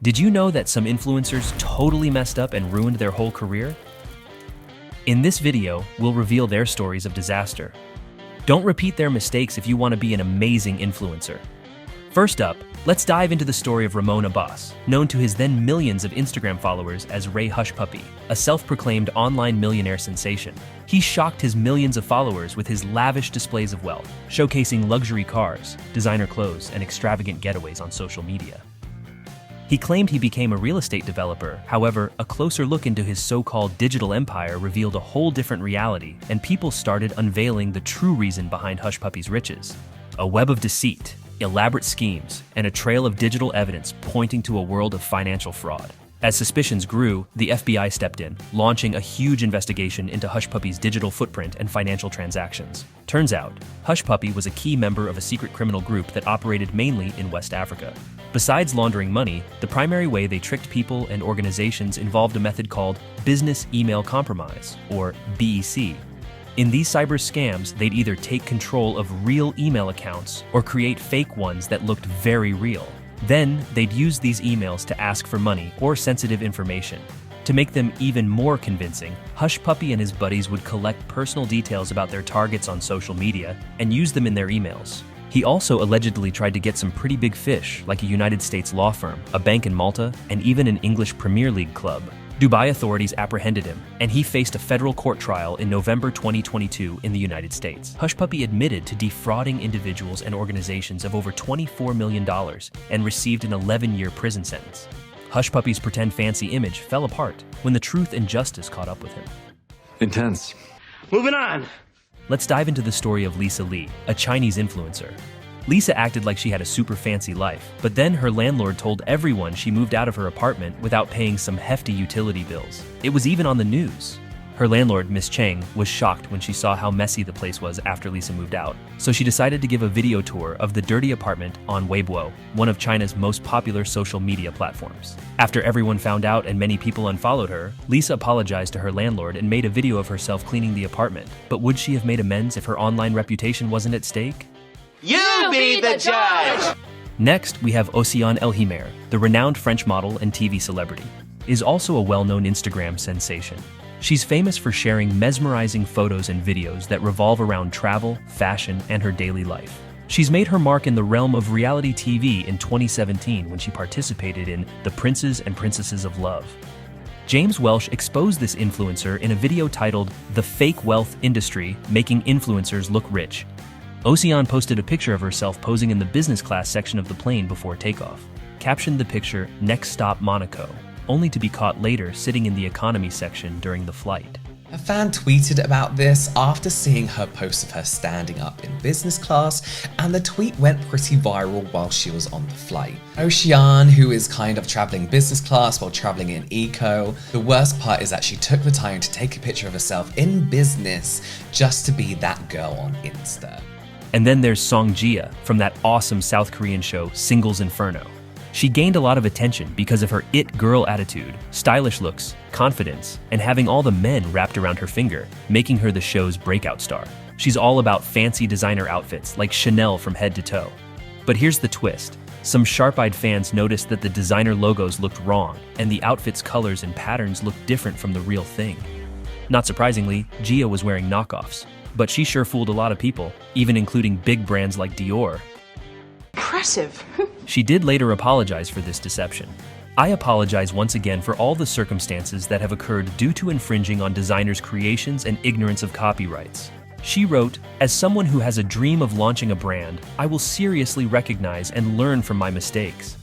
Did you know that some influencers totally messed up and ruined their whole career? In this video, we'll reveal their stories of disaster. Don't repeat their mistakes if you want to be an amazing influencer. First up, let's dive into the story of Ramon Abbas, known to his then millions of Instagram followers as Ray Hushpuppi, a self-proclaimed online millionaire sensation. He shocked his millions of followers with his lavish displays of wealth, showcasing luxury cars, designer clothes, and extravagant getaways on social media. He claimed he became a real estate developer. However, a closer look into his so-called digital empire revealed a whole different reality, and people started unveiling the true reason behind Hushpuppi's riches. A web of deceit, elaborate schemes, and a trail of digital evidence pointing to a world of financial fraud. As suspicions grew, the FBI stepped in, launching a huge investigation into Hushpuppi's digital footprint and financial transactions. Turns out, Hushpuppi was a key member of a secret criminal group that operated mainly in West Africa. Besides laundering money, the primary way they tricked people and organizations involved a method called business email compromise, or BEC. In these cyber scams, they'd either take control of real email accounts or create fake ones that looked very real. Then, they'd use these emails to ask for money or sensitive information. To make them even more convincing, Hushpuppi and his buddies would collect personal details about their targets on social media and use them in their emails. He also allegedly tried to get some pretty big fish, like a United States law firm, a bank in Malta, and even an English Premier League club. Dubai authorities apprehended him, and he faced a federal court trial in November 2022 in the United States. Hushpuppi admitted to defrauding individuals and organizations of over $24 million and received an 11-year prison sentence. Hushpuppi's pretend fancy image fell apart when the truth and justice caught up with him. Intense. Moving on. Let's dive into the story of Lisa Lee, a Chinese influencer. Lisa acted like she had a super fancy life, but then her landlord told everyone she moved out of her apartment without paying some hefty utility bills. It was even on the news. Her landlord, Miss Cheng, was shocked when she saw how messy the place was after Lisa moved out, so she decided to give a video tour of the dirty apartment on Weibo, one of China's most popular social media platforms. After everyone found out and many people unfollowed her, Lisa apologized to her landlord and made a video of herself cleaning the apartment. But would she have made amends if her online reputation wasn't at stake? You be the judge! Next, we have Oceane, the renowned French model and TV celebrity, is also a well-known Instagram sensation. She's famous for sharing mesmerizing photos and videos that revolve around travel, fashion, and her daily life. She's made her mark in the realm of reality TV in 2017 when she participated in The Princes and Princesses of Love. James Welsh exposed this influencer in a video titled "The Fake Wealth Industry: Making Influencers Look Rich." Oceane posted a picture of herself posing in the business class section of the plane before takeoff, captioned the picture "Next Stop Monaco," only to be caught later sitting in the economy section during the flight. A fan tweeted about this after seeing her post of her standing up in business class, and the tweet went pretty viral while she was on the flight. Oceane, who is kind of traveling business class while traveling in eco, the worst part is that she took the time to take a picture of herself in business just to be that girl on Insta. And then there's Song Jia from that awesome South Korean show Singles Inferno. She gained a lot of attention because of her it girl attitude, stylish looks, confidence, and having all the men wrapped around her finger, making her the show's breakout star. She's all about fancy designer outfits like Chanel from head to toe. But here's the twist. Some sharp-eyed fans noticed that the designer logos looked wrong and the outfit's colors and patterns looked different from the real thing. Not surprisingly, Jia was wearing knockoffs, but she sure fooled a lot of people, even including big brands like Dior. Impressive. She did later apologize for this deception. "I apologize once again for all the circumstances that have occurred due to infringing on designers' creations and ignorance of copyrights." She wrote, "As someone who has a dream of launching a brand, I will seriously recognize and learn from my mistakes."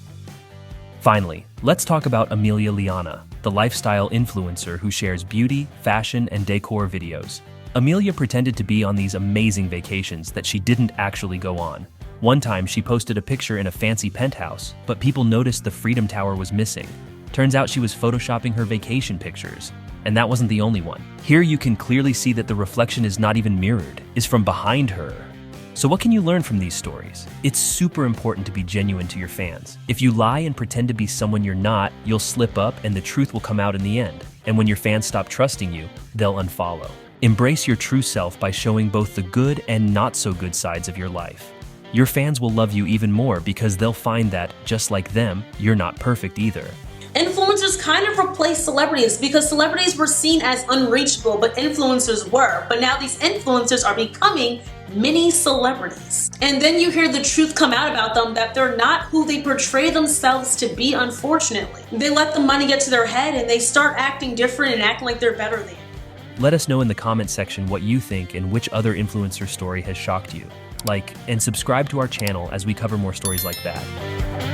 Finally, let's talk about Amelia Liana, the lifestyle influencer who shares beauty, fashion, and decor videos. Amelia pretended to be on these amazing vacations that she didn't actually go on. One time, she posted a picture in a fancy penthouse, but people noticed the Freedom Tower was missing. Turns out she was photoshopping her vacation pictures. And that wasn't the only one. Here you can clearly see that the reflection is not even mirrored, is from behind her. So what can you learn from these stories? It's super important to be genuine to your fans. If you lie and pretend to be someone you're not, you'll slip up and the truth will come out in the end. And when your fans stop trusting you, they'll unfollow. Embrace your true self by showing both the good and not so good sides of your life. Your fans will love you even more because they'll find that, just like them, you're not perfect either. Influencers kind of replaced celebrities because celebrities were seen as unreachable, but influencers were. But now these influencers are becoming mini celebrities. And then you hear the truth come out about them that they're not who they portray themselves to be, unfortunately. They let the money get to their head and they start acting different and acting like they're better than. Let us know in the comment section what you think and which other influencer story has shocked you. Like and subscribe to our channel as we cover more stories like that.